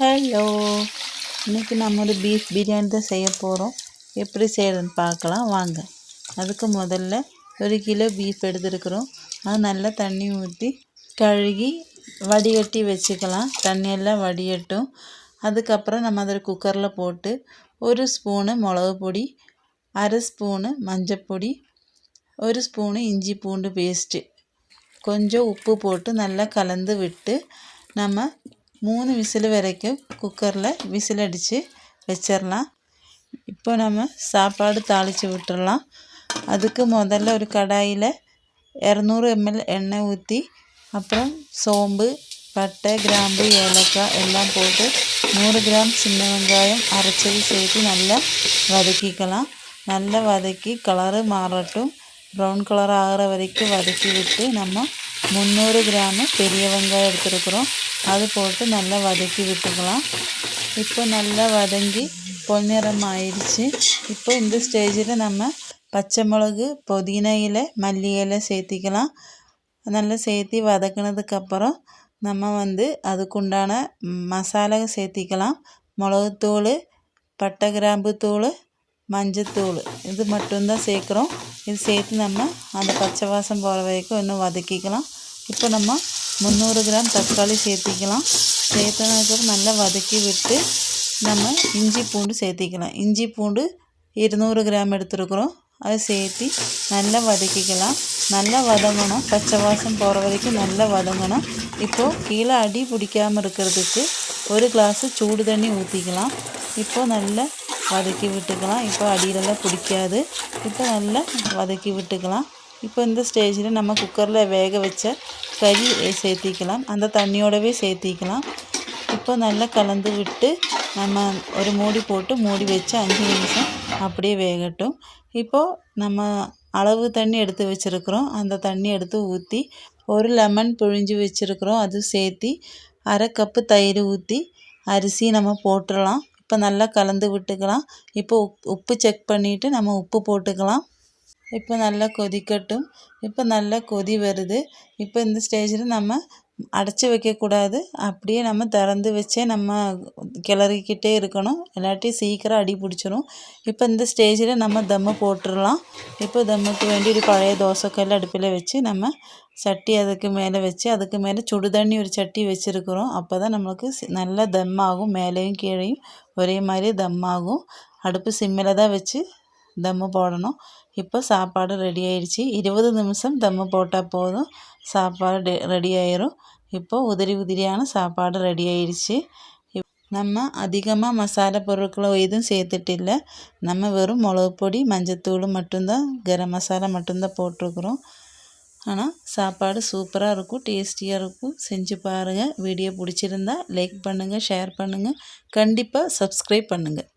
Hello, இன்றைக்கி நம்ம ஒரு பீஃப் பிரியாணி தான் செய்ய போகிறோம். எப்படி செய்கிறதுன்னு பார்க்கலாம் வாங்க. அதுக்கு முதல்ல 1 கிலோ பீஃப் எடுத்துருக்குறோம். அது நல்லா தண்ணி ஊற்றி கழுகி வடிகட்டி வச்சுக்கலாம். தண்ணியெல்லாம் வடியட்டும். அதுக்கப்புறம் நம்ம அதில் குக்கரில் போட்டு 1 ஸ்பூனு மிளகு பொடி, 1/2 ஸ்பூனு மஞ்சப்பொடி, 1 ஸ்பூனு இஞ்சி பூண்டு பேஸ்ட்டு, கொஞ்சம் உப்பு போட்டு நல்லா கலந்து விட்டு நம்ம 3 விசில் வரைக்கும் குக்கரில் விசில் அடித்து வச்சிடலாம். இப்போ நம்ம சாப்பாடு தாளித்து விட்டுடலாம். அதுக்கு முதல்ல ஒரு கடாயில் 200 ml எண்ணெய் ஊற்றி அப்புறம் சோம்பு, பட்டை, கிராம்பு, ஏலக்காய் எல்லாம் போட்டு 100 கிராம் சின்ன வெங்காயம் அரைச்சது சேர்த்து நல்லா வதக்கிக்கலாம். நல்லா வதக்கி கலரு மாறட்டும். ப்ரௌன் கலர் ஆகிற வரைக்கும் வதக்கி விட்டு நம்ம 300 கிராமு பெரிய வெங்காயம் எடுத்துருக்குறோம். அது போட்டு நல்லா வதக்கி விட்டுக்கலாம். இப்போ நல்லா வதங்கி பொன்னிறம் ஆயிடுச்சு. இப்போ இந்த ஸ்டேஜில் நம்ம பச்சை மிளகு, புதினா இலை, மல்லி இலை சேர்த்திக்கலாம். நல்லா சேர்த்தி வதக்கினதுக்கப்புறம் நம்ம அதுக்குண்டான மசாலா சேர்த்திக்கலாம். மிளகுத்தூள், பட்டை கிராம்பு தூள், மஞ்சத்தூள் இது மட்டும்தான் சேர்க்குறோம். இது சேர்த்து நம்ம அந்த பச்சை வாசம் போகிற வரைக்கும் இன்னும் வதக்கிக்கலாம். இப்போ நம்ம 300 கிராம் தக்காளி சேர்த்திக்கலாம். சேர்த்ததுக்கப்புறம் நல்லா வதக்கி விட்டு நம்ம இஞ்சி பூண்டு சேர்த்திக்கலாம். இஞ்சி பூண்டு 200 கிராம் எடுத்துருக்குறோம். அதை சேர்த்தி நல்லா வதக்கிக்கலாம். நல்லா வதங்கணும், பச்சை வாசம் போகிற வரைக்கும் நல்லா வதங்கணும். இப்போது கீழே அடி பிடிக்காமல் இருக்கிறதுக்கு 1 கிளாஸு சூடு தண்ணி ஊற்றிக்கலாம். இப்போது நல்லா வதக்கி விட்டுக்கலாம். இப்போ அடியிலெல்லாம் பிடிக்காது. இப்போ நல்லா வதக்கி விட்டுக்கலாம். இப்போ இந்த ஸ்டேஜில் நம்ம குக்கரில் வேக வச்ச கறி சேர்த்திக்கலாம். அந்த தண்ணியோடவே சேர்த்திக்கலாம். இப்போ நல்லா கலந்து விட்டு நம்ம ஒரு மூடி போட்டு மூடி வச்சு 5 நிமிஷம் அப்படியே வேகட்டும். இப்போது நம்ம அளவு தண்ணி எடுத்து வச்சுருக்குறோம். அந்த தண்ணி எடுத்து ஊற்றி 1 லெமன் புழிஞ்சு வச்சுருக்குறோம். அது சேர்த்தி 1/2 கப்பு தயிர் ஊற்றி அரிசி நம்ம போட்டுடலாம். இப்போ நல்லா கலந்து விட்டுக்கலாம். இப்போ உப்பு செக் பண்ணிவிட்டு நம்ம உப்பு போட்டுக்கலாம். இப்போ நல்லா கொதிக்கட்டும். இப்போ நல்லா கொதி வருது. இப்போ இந்த ஸ்டேஜில் நம்ம அடைச்சி வைக்கக்கூடாது. அப்படியே நம்ம திறந்து வச்சே நம்ம கிளறிக்கிட்டே இருக்கணும். இல்லாட்டி சீக்கிரம் அடி பிடிச்சிரும். இப்போ இந்த ஸ்டேஜில் நம்ம தம்மு போட்டுடலாம். இப்போ தம்முக்கு வேண்டி ஒரு பழைய தோசைக்கல் அடுப்பில் வச்சு நம்ம சட்டி அதுக்கு மேலே வச்சு அதுக்கு மேலே சுடு தண்ணி ஒரு சட்டி வச்சுருக்குறோம். அப்போ தான் நம்மளுக்கு நல்லா தம்மாகும். மேலேயும் கீழேயும் ஒரே மாதிரி தம்மாகும். அடுப்பு சிம்மில் தான் வச்சு தம்மு போடணும். இப்போ சாப்பாடு ரெடி ஆயிடுச்சு. 20 நிமிஷம் தம்மு போட்டால் போதும், சாப்பாடு ரெடி ஆயிரும். இப்போது உதிரி உதிரியான சாப்பாடு ரெடி ஆயிடுச்சு. நம்ம அதிகமாக மசாலா பொருட்களை எதுவும் சேர்த்துட்டு இல்லை. நம்ம வெறும் மிளகு பொடி, மஞ்சத்தூள் மட்டும்தான், கரம் மசாலா மட்டும்தான் போட்டிருக்குறோம். ஆனால் சாப்பாடு சூப்பராக இருக்கும், டேஸ்டியாக இருக்கும். செஞ்சு பாருங்கள். வீடியோ பிடிச்சிருந்தா லைக் பண்ணுங்கள், ஷேர் பண்ணுங்கள், கண்டிப்பாக சப்ஸ்கிரைப் பண்ணுங்கள்.